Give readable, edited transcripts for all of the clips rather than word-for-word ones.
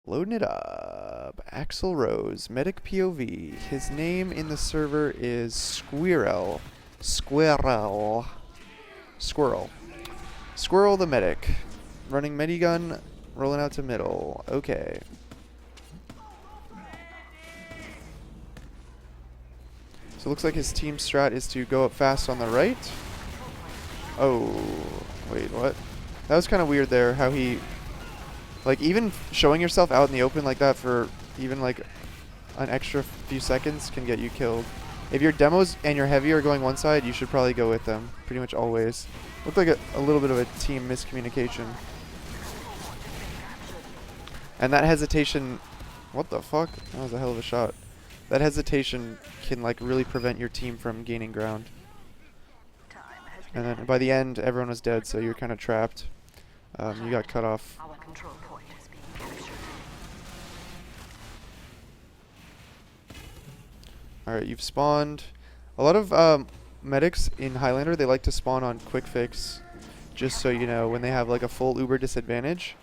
Loading it up. AxlRose, medic POV. His name in the server is Squirrel. Squirrel. Squirrel. Squirrel the medic. Running medigun, rolling out to middle. Okay. So it looks like his team strat is to go up fast on the right. Oh, wait, what? That was kind of weird there, how he... Like, even showing yourself out in the open like that for even, like, an extra few seconds can get you killed. If your demos and your heavy are going one side, you should probably go with them. Pretty much always. Looked like a little bit of a team miscommunication. And that hesitation... What the fuck? That was a hell of a shot. That hesitation can, like, really prevent your team from gaining ground. And then by the end, everyone was dead, so you're kind of trapped. You got cut off. Alright, you've spawned. A lot of medics in Highlander, they like to spawn on quick fix, just so you know, when they have like a full Uber disadvantage,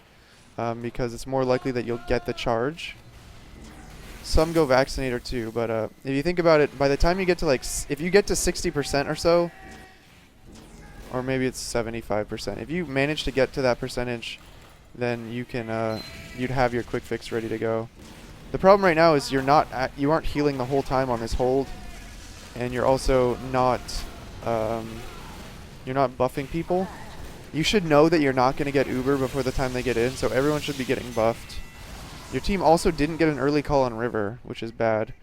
because it's more likely that you'll get the charge. Some go vaccinator too, but if you think about it, by the time you get to like, if you get to 60% or so, or maybe it's 75%, if you manage to get to that percentage, then you can, you'd have your quick fix ready to go. The problem right now is you aren't healing the whole time on this hold, and you're also not you're not buffing people. You should know that you're not going to get Uber before the time they get in, so everyone should be getting buffed. Your team also didn't get an early call on River, which is bad.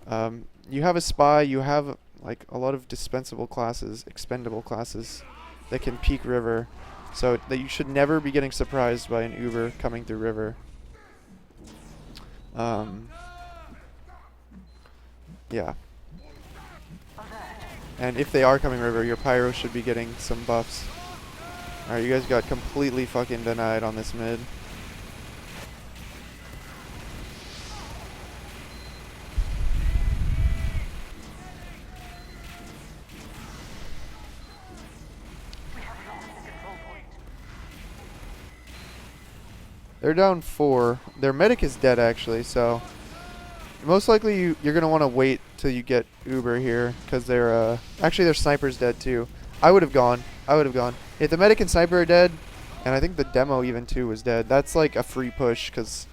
You have a spy, you have like a lot of dispensable classes, expendable classes that can peek River, so that you should never be getting surprised by an Uber coming through River. Yeah. And if they are coming river, your pyro should be getting some buffs. Alright, you guys got completely fucking denied on this mid. They're down 4. Their medic is dead actually, so most likely you're gonna want to wait till you get Uber here, because they're actually their sniper's dead too. I would have gone. If the medic and sniper are dead, and I think the demo even too was dead, that's like a free push, because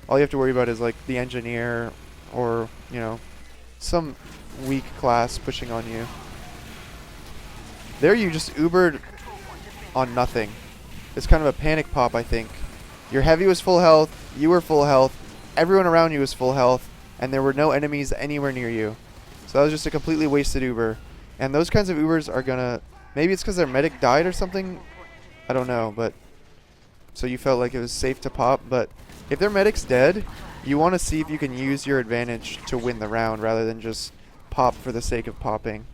all you have to worry about is like the engineer or, you know, some weak class pushing on you. There you just Ubered on nothing. It's kind of a panic pop, I think. Your heavy was full health, you were full health, everyone around you was full health, and there were no enemies anywhere near you. So that was just a completely wasted Uber. And those kinds of Ubers are gonna... Maybe it's because their medic died or something? I don't know, but... So you felt like it was safe to pop, but if their medic's dead, you want to see if you can use your advantage to win the round rather than just pop for the sake of popping.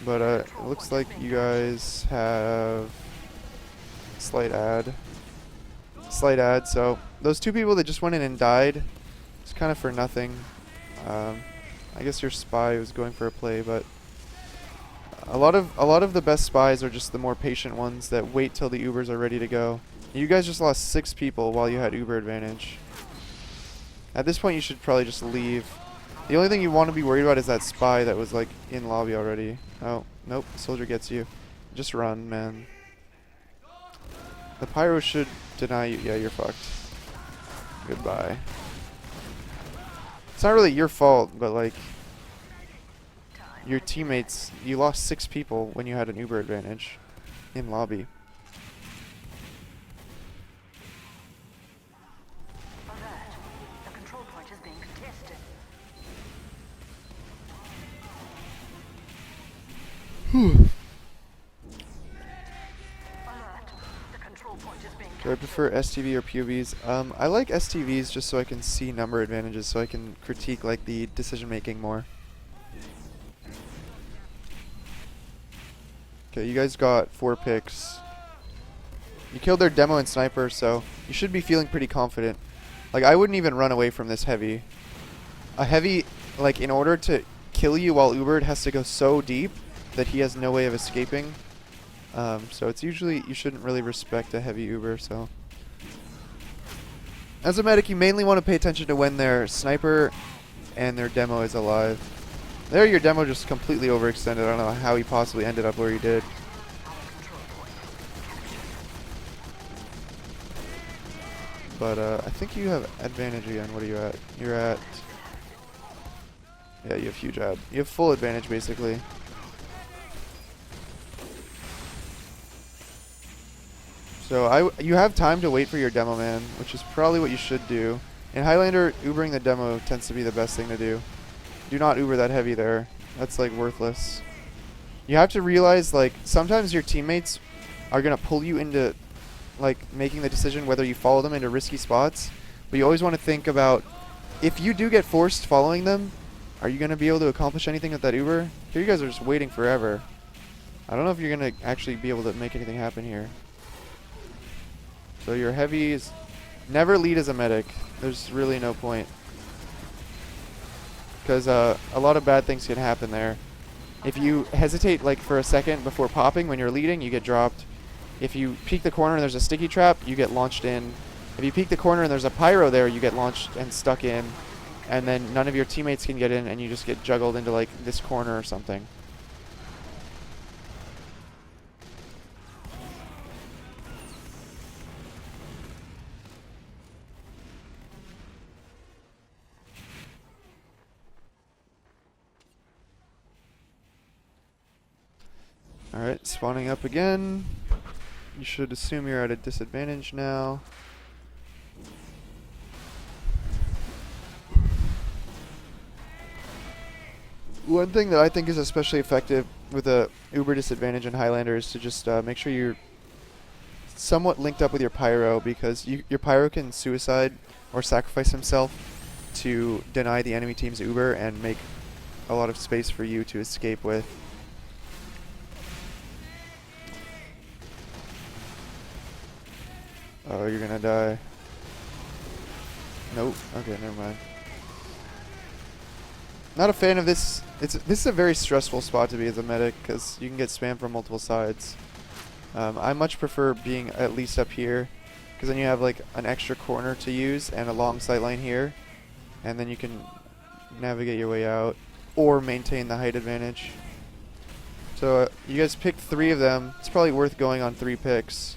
But it looks like you guys have slight ad, so those two people that just went in and died, it's kind of for nothing. I guess your spy was going for a play, but a lot of the best spies are just the more patient ones that wait till the Ubers are ready to go. You guys just lost 6 people while you had Uber advantage. At this point you should probably just leave. The only thing you want to be worried about is that spy that was like in lobby already. Oh, nope, soldier gets you. Just run, man. The pyro should deny you. Yeah, you're fucked. Goodbye. It's not really your fault, but like your teammates, you lost 6 people when you had an Uber advantage in lobby. Do I prefer STV or POVs? I like STVs just so I can see number advantages, so I can critique like the decision making more. Okay, you guys got 4 picks. You killed their demo and sniper, so you should be feeling pretty confident. Like, I wouldn't even run away from this heavy. A heavy, like, in order to kill you while Ubered has to go so deep that he has no way of escaping. So it's usually, you shouldn't really respect a heavy Uber, so. As a medic, you mainly want to pay attention to when their sniper and their demo is alive. There, your demo just completely overextended. I don't know how he possibly ended up where he did. But I think you have advantage again. What are you at? You're at... Yeah, you have huge ad. You have full advantage, basically. So you have time to wait for your demo man, which is probably what you should do. In Highlander, Ubering the demo tends to be the best thing to do. Do not Uber that heavy there. That's like worthless. You have to realize, like, sometimes your teammates are going to pull you into like making the decision whether you follow them into risky spots. But you always want to think about, if you do get forced following them, are you going to be able to accomplish anything with that Uber? Here you guys are just waiting forever. I don't know if you're going to actually be able to make anything happen here. So your heavies, never lead as a medic. There's really no point. Because a lot of bad things can happen there. If you hesitate like for a second before popping when you're leading, you get dropped. If you peek the corner and there's a sticky trap, you get launched in. If you peek the corner and there's a pyro there, you get launched and stuck in. And then none of your teammates can get in and you just get juggled into like this corner or something. Alright, spawning up again. You should assume you're at a disadvantage now. One thing that I think is especially effective with a Uber disadvantage in Highlander is to just make sure you're somewhat linked up with your pyro, because your pyro can suicide or sacrifice himself to deny the enemy team's Uber and make a lot of space for you to escape with. Oh, you're gonna die. Nope. Okay, never mind. Not a fan of this. This is a very stressful spot to be as a medic, because you can get spammed from multiple sides. I much prefer being at least up here, because then you have like an extra corner to use and a long sight line here, and then you can navigate your way out or maintain the height advantage. So you guys picked 3 of them. It's probably worth going on 3 picks.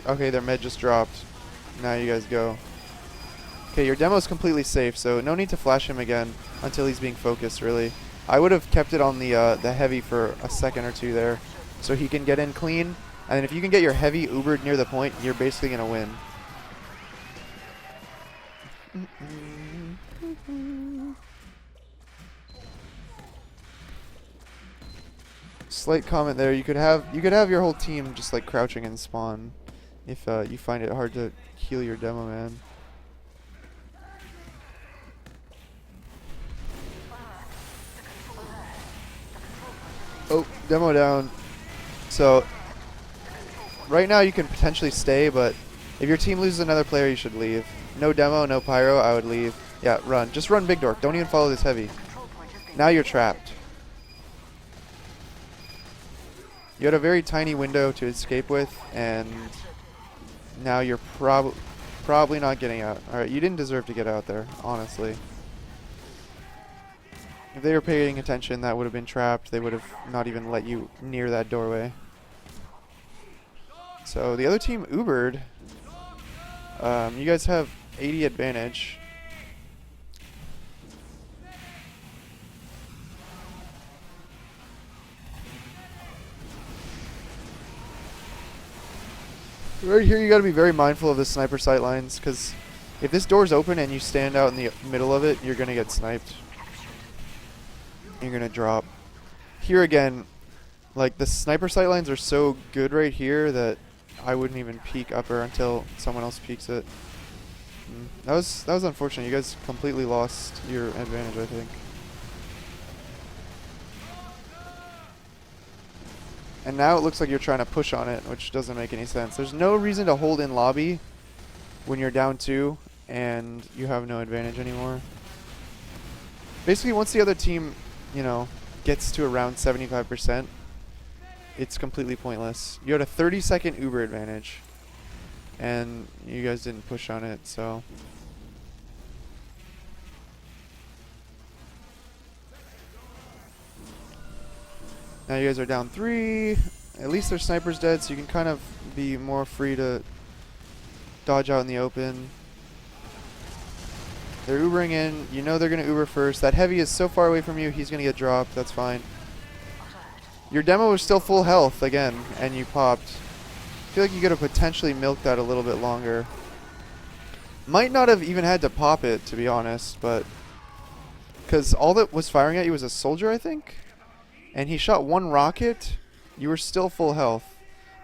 Okay, their med just dropped. Now you guys go. Okay, your demo's completely safe, so no need to flash him again until he's being focused, really. I would have kept it on the heavy for a second or two there, so he can get in clean. And then if you can get your heavy Ubered near the point, you're basically going to win. Slight comment there. You could have your whole team just like crouching and spawn if you find it hard to heal your demo man. Oh, demo down. So right now you can potentially stay, but if your team loses another player, you should leave. No demo, no pyro, I would leave. Yeah, run. Just run big dork. Don't even follow this heavy. Now you're trapped. You had a very tiny window to escape with, and now you're probably not getting out. Alright, you didn't deserve to get out there, honestly. If they were paying attention, that would have been trapped. They would have not even let you near that doorway. So the other team Ubered. You guys have 80 advantage. Right here, you got to be very mindful of the sniper sight lines, because if this door's open and you stand out in the middle of it, you're going to get sniped. You're going to drop. Here again, like the sniper sight lines are so good right here that I wouldn't even peek upper until someone else peeks it. That was unfortunate. You guys completely lost your advantage, I think. And now it looks like you're trying to push on it, which doesn't make any sense. There's no reason to hold in lobby when you're down 2 and you have no advantage anymore. Basically, once the other team, you know, gets to around 75%, it's completely pointless. You had a 30-second Uber advantage, and you guys didn't push on it, so. Now you guys are down 3. At least their sniper's dead, so you can kind of be more free to dodge out in the open. They're Ubering in. You know they're going to Uber first. That heavy is so far away from you, he's going to get dropped. That's fine. Your demo was still full health again, and you popped. I feel like you could have potentially milked that a little bit longer. Might not have even had to pop it, to be honest, but because all that was firing at you was a soldier, I think, and he shot 1 rocket. You were still full health.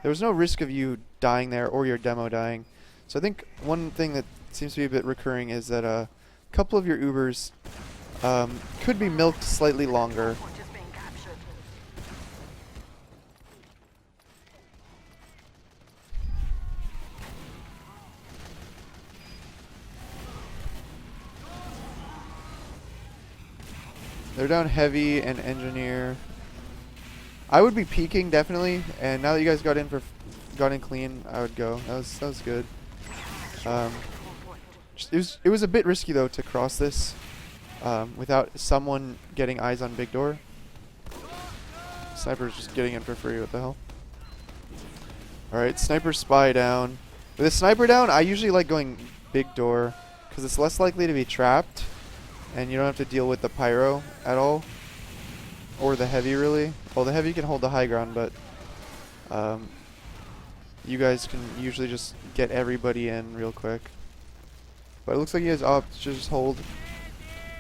There was no risk of you dying there or your demo dying. So I think one thing that seems to be a bit recurring is that a couple of your Ubers could be milked slightly longer. They're down heavy and engineer. I would be peeking definitely, and now that you guys got in clean, I would go. That was good. It was a bit risky though to cross this without someone getting eyes on big door. Sniper's just getting in for free. What the hell? All right, sniper spy down. With a sniper down, I usually like going big door because it's less likely to be trapped. And you don't have to deal with the pyro at all. Or the heavy, really. Well, the heavy can hold the high ground, but you guys can usually just get everybody in real quick. But it looks like you guys opt to just hold,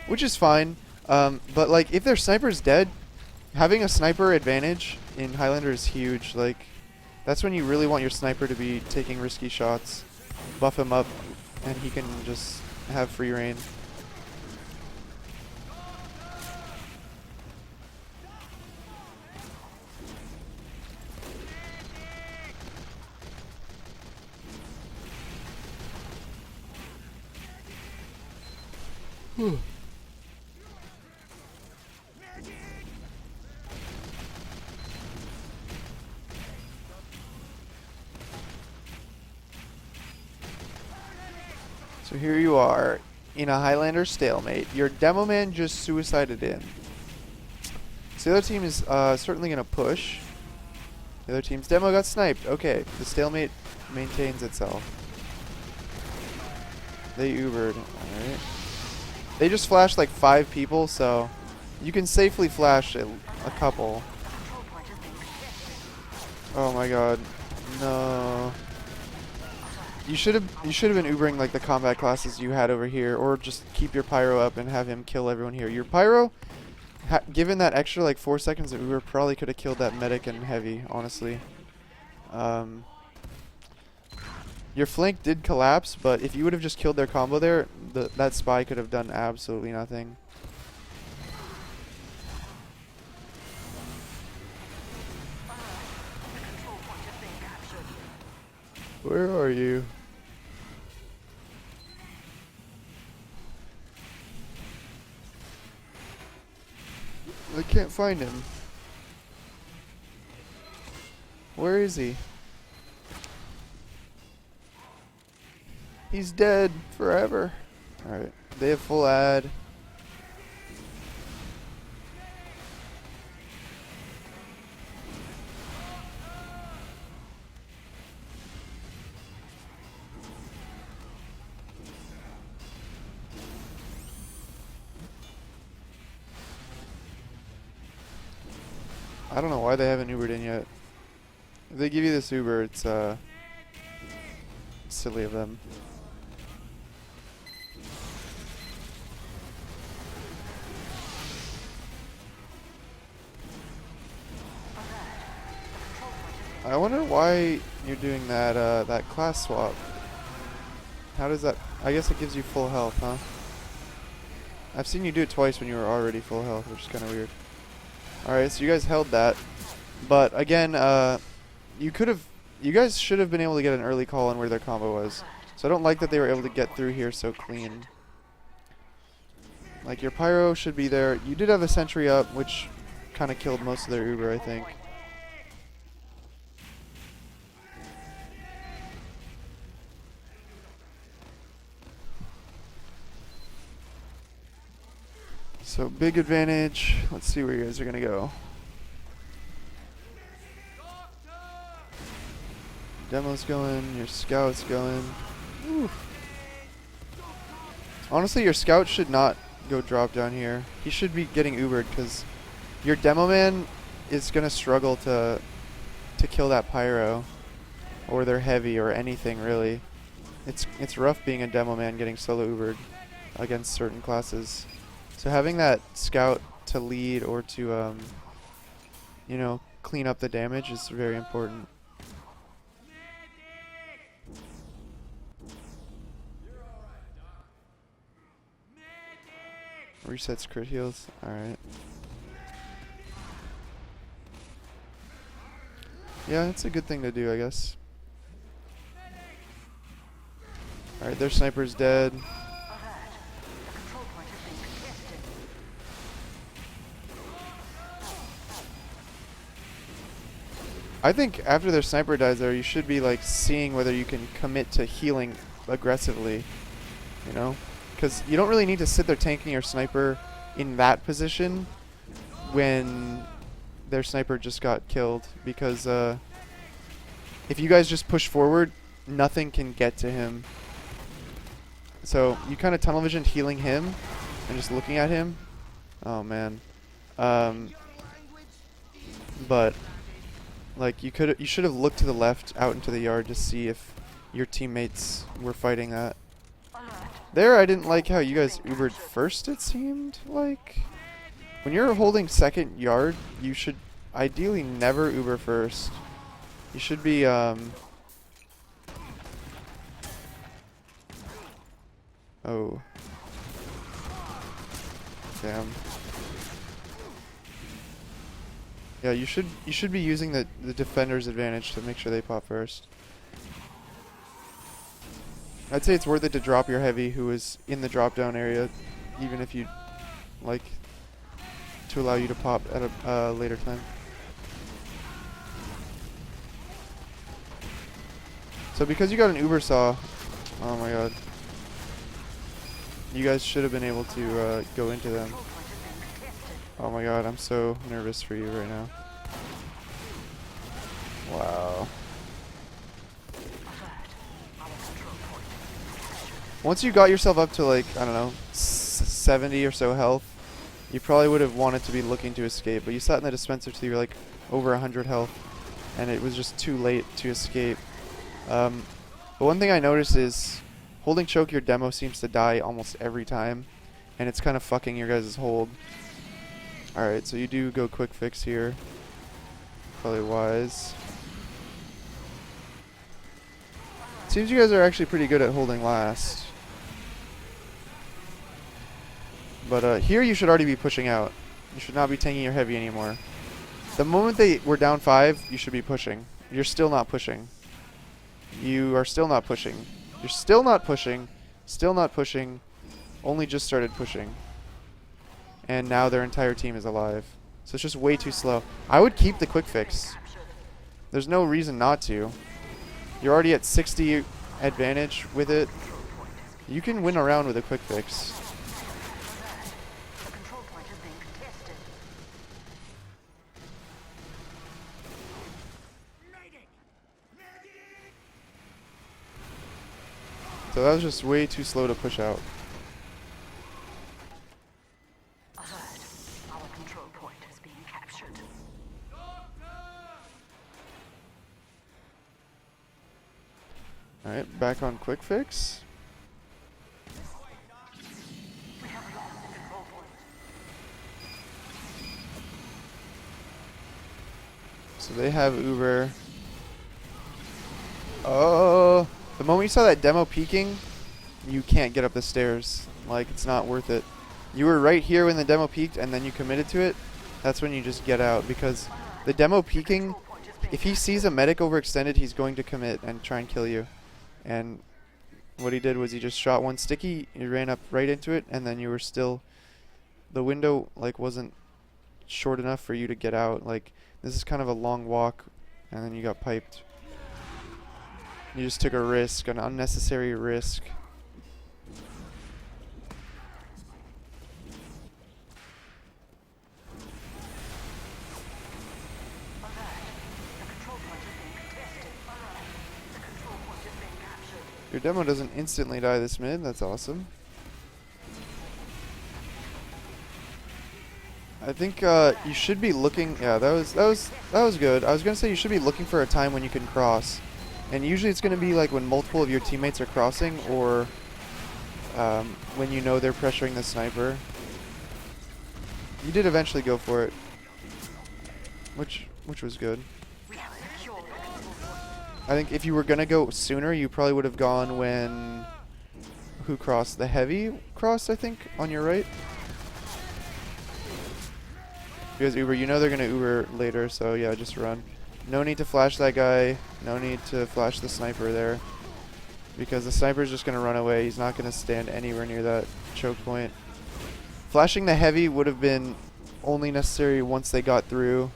which is fine. But like, if their sniper's dead, having a sniper advantage in Highlander is huge. Like, that's when you really want your sniper to be taking risky shots. Buff him up, and he can just have free reign. So here you are in a Highlander stalemate. Your demo man just suicided in. So the other team is certainly going to push. The other team's demo got sniped. Okay, the stalemate maintains itself. They Ubered. Alright. They just flashed like 5 people, so you can safely flash a couple. Oh my god. No. You should have been Ubering like the combat classes you had over here, or just keep your pyro up and have him kill everyone here. Your pyro, given that extra like 4 seconds of Uber, probably could have killed that medic and heavy, honestly. Your flank did collapse, but if you would have just killed their combo there, that spy could have done absolutely nothing. Where are you? I can't find him. Where is he? He's dead forever. Alright, they have full ad. I don't know why they haven't Ubered in yet. If they give you this Uber, it's silly of them. I wonder why you're doing that that class swap. How does that? I guess it gives you full health, huh? I've seen you do it twice when you were already full health, which is kind of weird. Alright, so you guys held that. But again, you guys should have been able to get an early call on where their combo was. So I don't like that they were able to get through here so clean. Like, your pyro should be there. You did have a sentry up, which kind of killed most of their Uber, I think. So big advantage. Let's see where you guys are gonna go. Demo's going, your scout's going. Ooh. Honestly, your scout should not go drop down here. He should be getting Ubered because your demo man is gonna struggle to kill that pyro or their heavy or anything really. It's rough being a demo man getting solo Ubered against certain classes. So having that scout to lead or to you know, clean up the damage is very important. Resets crit heals. Alright. Yeah, that's a good thing to do, I guess. Alright, their sniper's dead. I think after their sniper dies there, you should be like seeing whether you can commit to healing aggressively, you know? Because you don't really need to sit there tanking your sniper in that position when their sniper just got killed. Because if you guys just push forward, nothing can get to him. So you kind of tunnel vision healing him and just looking at him. Oh man. But like you should have looked to the left out into the yard to see if your teammates were fighting that. There, I didn't like how you guys Ubered first, it seemed like. When you're holding second yard, you should ideally never Uber first. You should be, oh. Damn. Yeah, you should be using the defender's advantage to make sure they pop first. I'd say it's worth it to drop your heavy who is in the drop down area, even if you like to allow you to pop at a later time. So because you got an Uber saw, oh my god, you guys should have been able to go into them. Oh my god, I'm so nervous for you right now. Wow. Once you got yourself up to like, I don't know, 70 or so health, you probably would have wanted to be looking to escape, but you sat in the dispenser till you were like over 100 health, and it was just too late to escape. But one thing I noticed is holding choke your demo seems to die almost every time, and it's kind of fucking your guys' hold. Alright, so you do go quick fix here. Probably wise. Seems you guys are actually pretty good at holding last. But here you should already be pushing out. You should not be tanking your heavy anymore. The moment they were down 5, you should be pushing. You're still not pushing. You are still not pushing. You're still not pushing. Still not pushing. Only just started pushing. And now their entire team is alive. So it's just way too slow. I would keep the quick fix. There's no reason not to. You're already at 60 advantage with it. You can win a round with a quick fix. So that was just way too slow to push out. Alright, back on quick fix. So they have Uber. Oh, the moment you saw that demo peeking, you can't get up the stairs. Like, it's not worth it. You were right here when the demo peaked and then you committed to it. That's when you just get out, because the demo peeking, if he sees a medic overextended, he's going to commit and try and kill you. And What he did was he just shot one sticky, you ran up right into it, and then you were still, the window like wasn't short enough for you to get out. Like, this is kind of a long walk, and then you got piped. You just took a risk, an unnecessary risk. Your demo doesn't instantly die this mid. That's awesome. I think you should be looking. Yeah, that was good. I was gonna say you should be looking for a time when you can cross, and usually it's gonna be like when multiple of your teammates are crossing, or when you know they're pressuring the sniper. You did eventually go for it, which was good. I think if you were gonna go sooner, you probably would have gone when who crossed? The heavy crossed, I think, on your right. Because Uber, you know they're gonna Uber later, so yeah, just run. No need to flash that guy. No need to flash the sniper there, because the sniper's just gonna run away. He's not gonna stand anywhere near that choke point. Flashing the heavy would have been only necessary once they got through.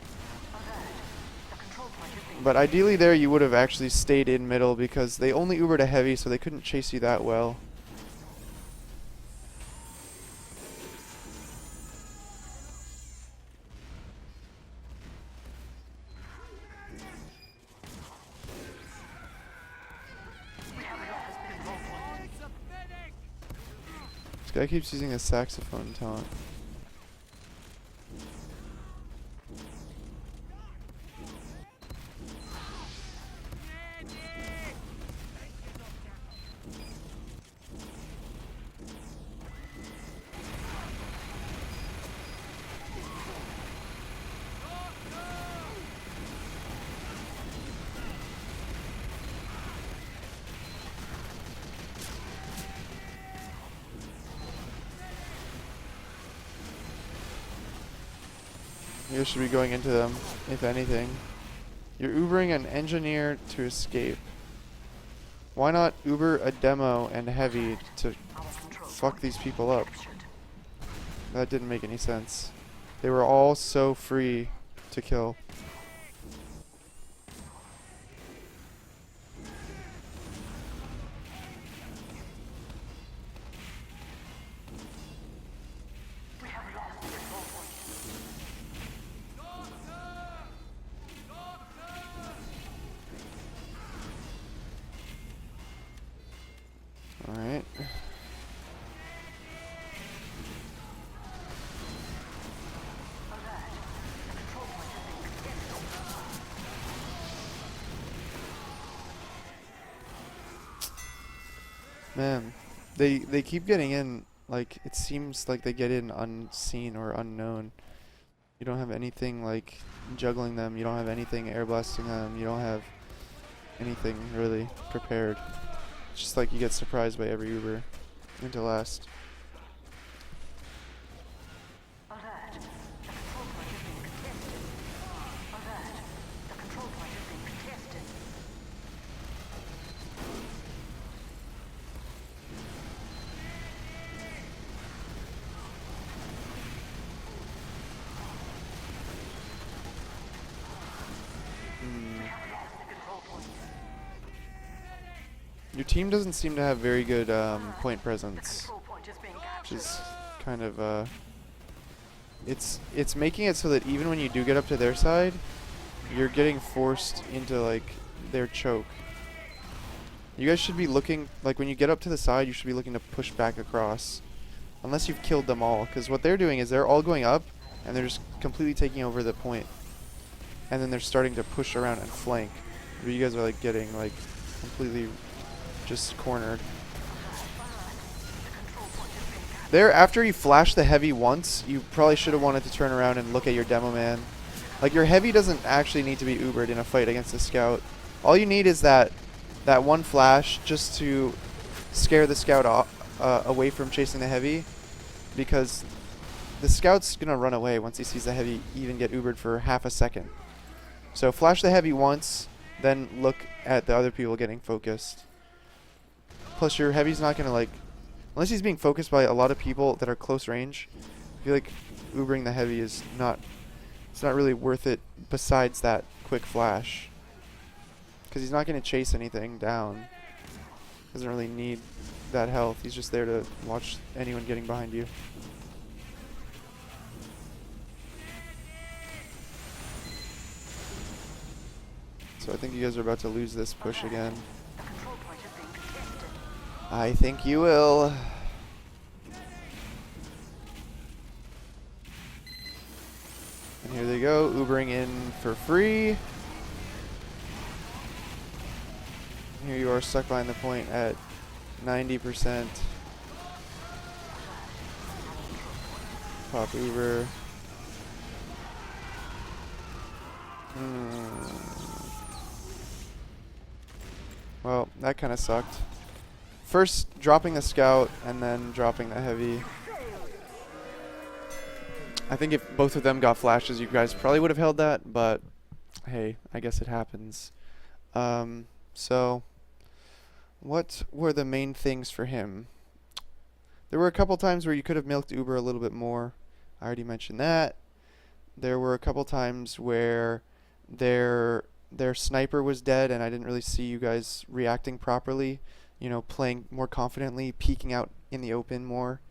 But ideally there you would have actually stayed in middle, because they only Ubered a heavy, so they couldn't chase you that well. This guy keeps using a saxophone taunt. You should be going into them, if anything. You're Ubering an engineer to escape. Why not Uber a demo and heavy to fuck these people up? That didn't make any sense. They were all so free to kill. Alright. Man, they keep getting in, like, it seems like they get in unseen or unknown. You don't have anything like juggling them, you don't have anything air blasting them, you don't have anything really prepared. It's just like you get surprised by every Uber into last. Your team doesn't seem to have very good point presence, which is kind of it's making it so that even when you do get up to their side, you're getting forced into like their choke. You guys should be looking, like when you get up to the side, you should be looking to push back across, unless you've killed them all, because what they're doing is they're all going up and they're just completely taking over the point, and then they're starting to push around and flank. But you guys are like getting like completely just cornered. There, after you flash the heavy once, you probably should have wanted to turn around and look at your demo man. Like, your heavy doesn't actually need to be Ubered in a fight against a scout. All you need is that one flash just to scare the scout off, away from chasing the heavy, because the scout's gonna run away once he sees the heavy even get Ubered for half a second. So flash the heavy once, then look at the other people getting focused. Plus your heavy's not gonna like, unless he's being focused by a lot of people that are close range. I feel like Ubering the heavy is not, it's not really worth it besides that quick flash. Because he's not gonna chase anything down. Doesn't really need that health. He's just there to watch anyone getting behind you. So I think you guys are about to lose this push again. I think you will. And here they go, Ubering in for free. Here you are stuck behind the point at 90%. Pop Uber. Well, that kind of sucked. First dropping the scout and then dropping the heavy. I think if both of them got flashes, you guys probably would have held that, but hey, I guess it happens. So what were the main things for him? There were a couple times where you could have milked Uber a little bit more. I already mentioned that. There were a couple times where their sniper was dead and I didn't really see you guys reacting properly. You know, playing more confidently, peeking out in the open more.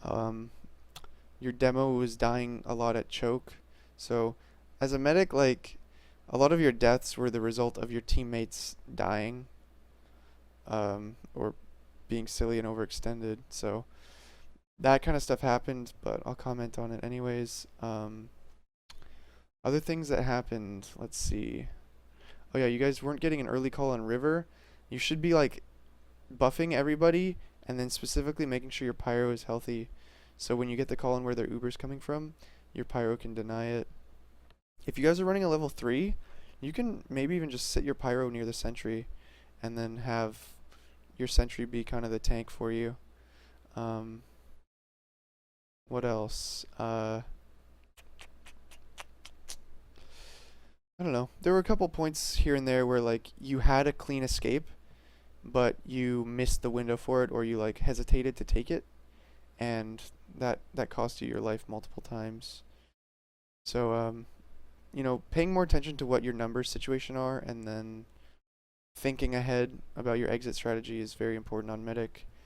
Your demo was dying a lot at choke. So as a medic, like, a lot of your deaths were the result of your teammates dying. Or being silly and overextended. So that kind of stuff happened, but I'll comment on it anyways. Other things that happened, let's see. Oh yeah, you guys weren't getting an early call on River. You should be like buffing everybody and then specifically making sure your pyro is healthy. So when you get the call on where their Uber's coming from, your pyro can deny it. If you guys are running a level 3, you can maybe even just sit your pyro near the sentry and then have your sentry be kind of the tank for you. What else? I don't know. There were a couple points here and there where like you had a clean escape, but you missed the window for it, or you like hesitated to take it, and that cost you your life multiple times. So you know, paying more attention to what your numbers situation are, and then thinking ahead about your exit strategy is very important on medic.